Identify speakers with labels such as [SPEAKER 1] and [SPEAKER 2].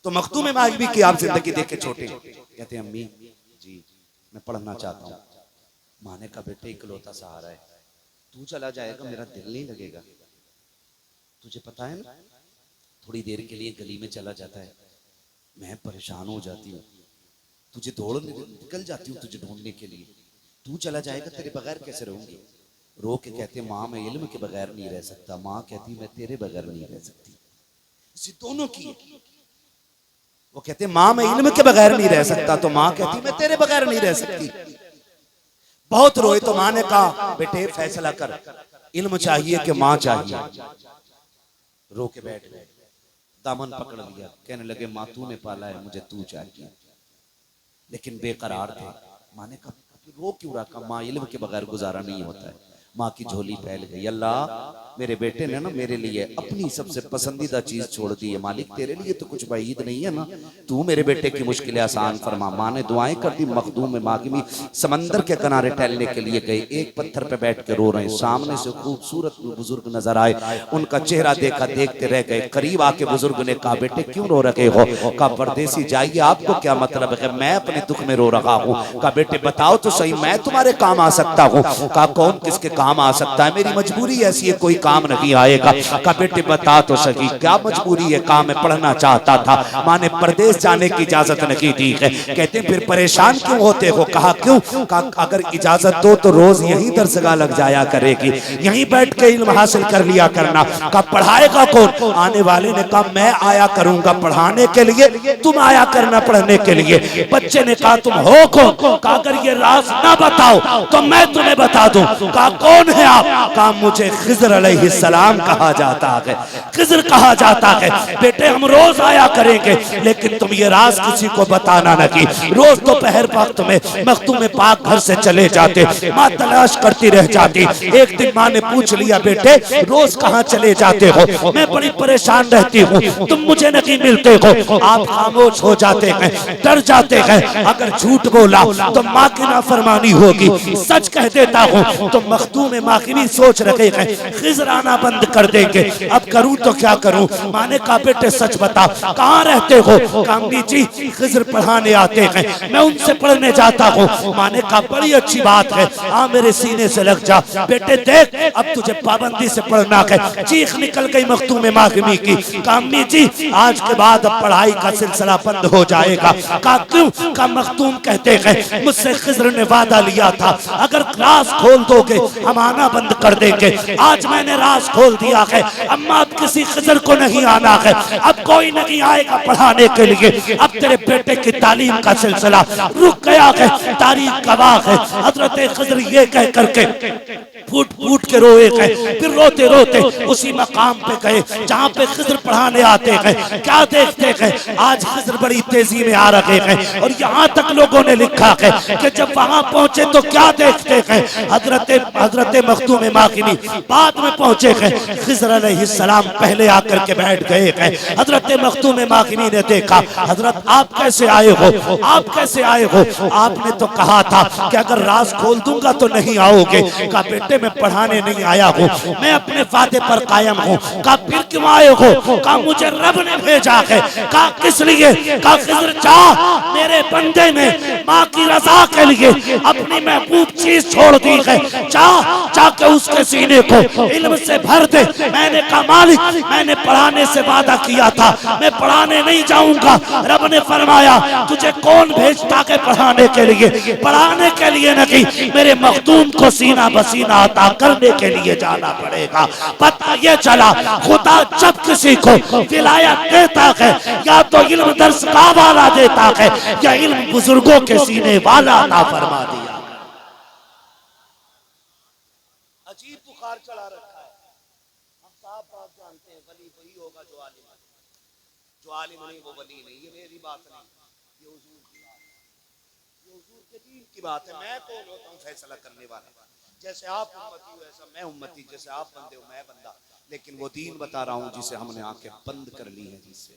[SPEAKER 1] तो मखदूम मागवी की आप जिंदगी देख के छोटे कहते हैं अम्मी जी मैं पढ़ना चाहता हूँ। माँ ने कहा बेटे इकलौता सहारा है, तू चला जाएगा मेरा दिल नहीं लगेगा। तुझे पता है ना, थोड़ी देर के लिए गली में चला जाता है, मैं परेशान हो जाती हूँ, तुझे दौड़ निकल जाती हूँ तुझे ढूंढने के लिए, तू चला जाएगा तेरे बगैर कैसे रहूंगी। रो के कहते माँ मैं इल्म के बगैर नहीं रह सकता, माँ कहती मैं तेरे बगैर नहीं रह सकती। इसी दोनों की, वो कहते माँ मैं इल्म के बगैर नहीं रह सकता, तो माँ कहती मैं तेरे बगैर नहीं रह सकती। बहुत रोए तो माँ ने कहा बेटे फैसला कर, इल्म चाहिए कि माँ चाहिए। रो के बैठ गए, दामन पकड़ लिया, कहने लगे माँ तूने पाला है मुझे तू चाहिए। लेकिन बेकरार थे। माँ ने कहा रो क्यों रखा, माँ इल्म के बगैर गुजारा नहीं होता है। माँ की झोली फैल गई, अल्लाह मेरे बेटे ने ना मेरे लिए अपनी सबसे पसंदीदा चीज छोड़ दी है, मालिक तेरे लिए तो कुछ बाईद नहीं है ना, तू मेरे बेटे की मुश्किलें आसान फरमा। माँ ने दुआएं कर दी। मखदूम मागिमी समंदर के किनारे टहलने के लिए गए, एक पत्थर पे बैठ के रो रहे हैं। सामने से खूबसूरत बुजुर्ग नजर आए, उनका चेहरा देखा, देखते रह गए। करीब आके बुजुर्ग ने कहा बेटे क्यों रो रहे हो। कहा परदेसी जाइए आपको क्या मतलब है, मैं अपने दुख में रो रहा हूँ। कहा बेटे बताओ तो सही मैं तुम्हारे काम आ सकता हूँ। कहा कौन किसके काम आ सकता है, मेरी मजबूरी ऐसी है कोई काम नहीं आएगा। कहा बेटे बता तो सही क्या मजबूरी है। कहा मैं पढ़ना चाहता था, माँ ने परदेश जाने की इजाजत नहीं दी है। कहते फिर परेशान क्यों होते हो। कहा क्यों। कहा अगर इजाजत दो तो रोज यही दरसगाह लग जाया करेगी, यहीं बैठ के इल्म हासिल कर लिया करना। कहा पढ़ाएगा कौन। आने वाले ने कहा मैं आया करूंगा पढ़ाने के लिए, तुम आया करना पढ़ने के लिए। बच्चे ने कहा तुम हो कौन। कहा अगर ये राज ना बताओ तो मैं तुम्हें बता दूं। कहा कौन है आप। कहा मुझे खिज़र अलैहिस्सलाम कहा जाता है, खिज़र कहा जाता है। बेटे हम रोज आया करेंगे लेकिन तुम ये राज किसी को बताना नहीं। रोज दोपहर वक्त में मखदूम पाक घर से चले जाते, माँ तलाश करती रह जाती। एक दिन माँ ने पूछ लिया बेटे रोज कहाँ चले जाते हो, मैं बड़ी परेशान रहती हूँ, तुम मुझे नहीं मिलते हो। आप खामोश हो जाते हैं, डर जाते हैं, अगर झूठ बोला तो माँ की नाफरमानी होगी, सच कह देता हूँ तो मखदूम मागिमी सोच रहे हैं खिज़र आना बंद कर देंगे, अब करूँ तो क्या करूँ। माँ ने कहा बेटे सच बता कहाँ रहते हो। कामनी जी खिज़र पढ़ाने आते हैं, मैं उनसे पढ़ने जाता हूँ। माँ ने कहा बड़ी अच्छी बात है, आ मेरे सीने से लग जा। बेटे देख अब तुझे पाबंदी से पढ़ना है। चीख निकल गई मखदूम मागिमी की, कामनी जी आज के बाद अब पढ़ाई का सिलसिला बंद हो जाएगा। कहा क्यों। कहा मखदूम कहते हैं मुझसे खिज़र ने वादा लिया था अगर क्लास खोल दोगे हम आना बंद कर देंगे। आज मैंने राज खोल दिया है, अम्मा अब किसी खिज़र को नहीं आना है, अब कोई नहीं आएगा पढ़ाने के लिए। अब तेरे बेटे की तालीम का सिलसिला रुक गया है। तारीख गवाह है हजरत खिज़र ये कह करके फूट फूट के रोए हैं, फिर रोते रोते उसी मकाम पे गए जहाँ पे खिज़र पढ़ाने आते हैं। क्या देखते हैं आज खिज़र बड़ी तेजी में आ रहे हैं और यहाँ तक लोगों ने लिखा है कि जब वहां पहुंचे तो क्या देखते हैं हजरत मखदूम मागिमी बाद में पहुंचे हैं। खिज़र अलैहिस्सलाम पहले आकर के बैठ गए हैं। हजरत मखदूम मागिमी ने देखा हजरत आप कैसे आए हो, आप कैसे आए हो। आपने तो कहा था कि अगर राज खोल दूंगा तो नहीं आओगे। कहा बेटे मैं पढ़ाने नहीं आया हूँ, मैं अपने वादे पर कायम हूँ। कहा फिर क्यों आए हो। कहा मुझे रब ने भेजा है। कहा किस लिए। कहा खिज़र जा मेरे बंदे ने माँ की रजा के लिए अपनी महबूब चीज छोड़ दी है, जाके उसके सीने को इल्म से भर दे। मैंने कहा मालिक मैंने पढ़ाने से वादा किया था, मैं पढ़ाने नहीं जाऊंगा। रब ने फरमाया तुझे कौन भेजता है पढ़ाने के लिए, पढ़ाने के लिए नहीं, मेरे मखदूम को सीना बसीना अता करने के लिए जाना पड़ेगा। पता ये चला खुदा जब किसी को विलायत देता है या तो इल्म दरसगाह वाला देता है या इल्म बुजुर्गों के सीने वाला अता फरमा दिया। अजीब बुखार चढ़ा रखा है। हम साफ बात जानते हैं वली वही होगा जो आलिम है, जो आलिम नहीं वो वली नहीं। ये मेरी बात नहीं, ये हुजूर की बात है, ये हुजूर के दीन की बात है। मैं कौन होता हूँ फैसला करने वाला। जैसे आप उम्मती हो ऐसा मैं उम्मती, जैसे आप बंदे हो मैं बंदा, लेकिन वो दीन बता रहा हूँ जिसे हमने आंखें बंद कर ली हैं जिससे